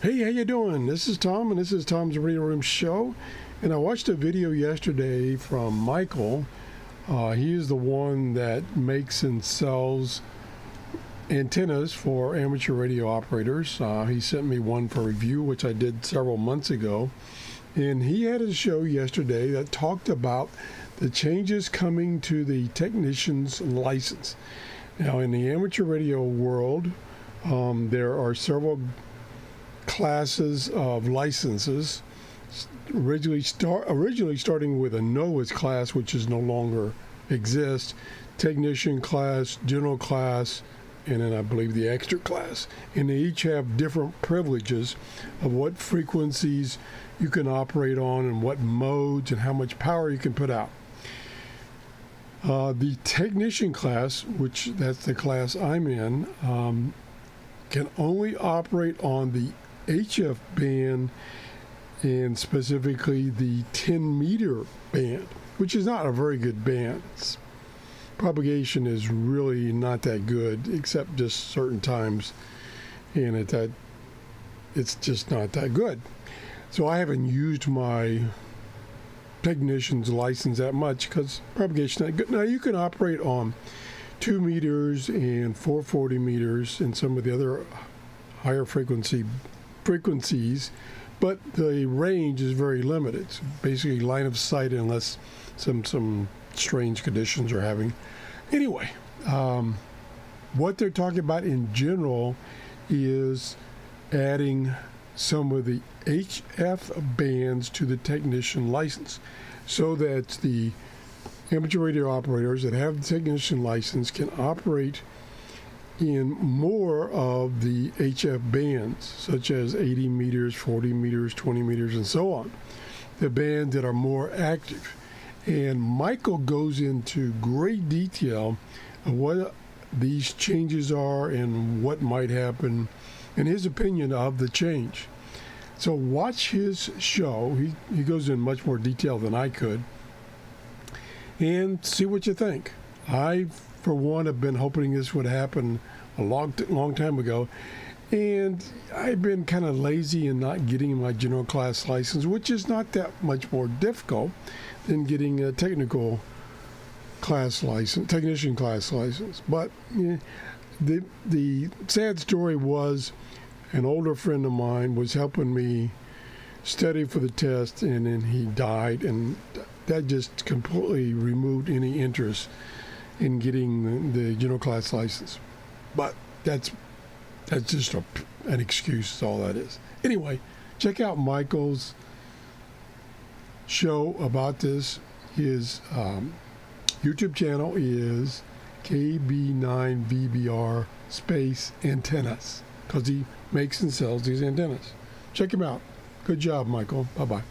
Hey, how you doing? This is Tom, and this is Tom's Radio Room Show. And I watched a video yesterday from Michael. He is the one that makes and sells antennas for amateur radio operators. He sent me one for review, which I did several months ago. And he had a show yesterday that talked about the changes coming to the technician's license. Now, in the amateur radio world, there are several classes of licenses, originally starting with a NOAA's class, which is no longer exists, technician class, general class, and then I believe the extra class. And they each have different privileges of what frequencies you can operate on and what modes and how much power you can put out. The technician class, which that's the class I'm in, can only operate on the HF band, and specifically the 10-meter band, which is not a very good band. Propagation is really not that good, except just certain times, and it's just not that good. So I haven't used my technician's license that much because propagation is not good. Now you can operate on 2 meters and 440 meters and some of the other higher frequencies, but the range is very limited. It's basically line of sight unless some strange conditions are having. Anyway, what they're talking about in general is adding some of the HF bands to the technician license so that the amateur radio operators that have the technician license can operate in more of the HF bands, such as 80 meters, 40 meters, 20 meters, and so on. The bands that are more active. And Michael goes into great detail of what these changes are and what might happen, and his opinion of the change. So watch his show. He goes in much more detail than I could. And see what you think. I, for one, have been hoping this would happen a long time ago. And I've been kind of lazy in not getting my general class license, which is not that much more difficult than getting a technical class license, technician class license. But the sad story was an older friend of mine was helping me study for the test, and then he died, and that just completely removed any interest in getting the general class license. But that's just an excuse, is all that is. Anyway, check out Michael's show about this. His YouTube channel is KB9VBR space antennas, because he makes and sells these antennas. Check him out. Good job, Michael. Bye-bye.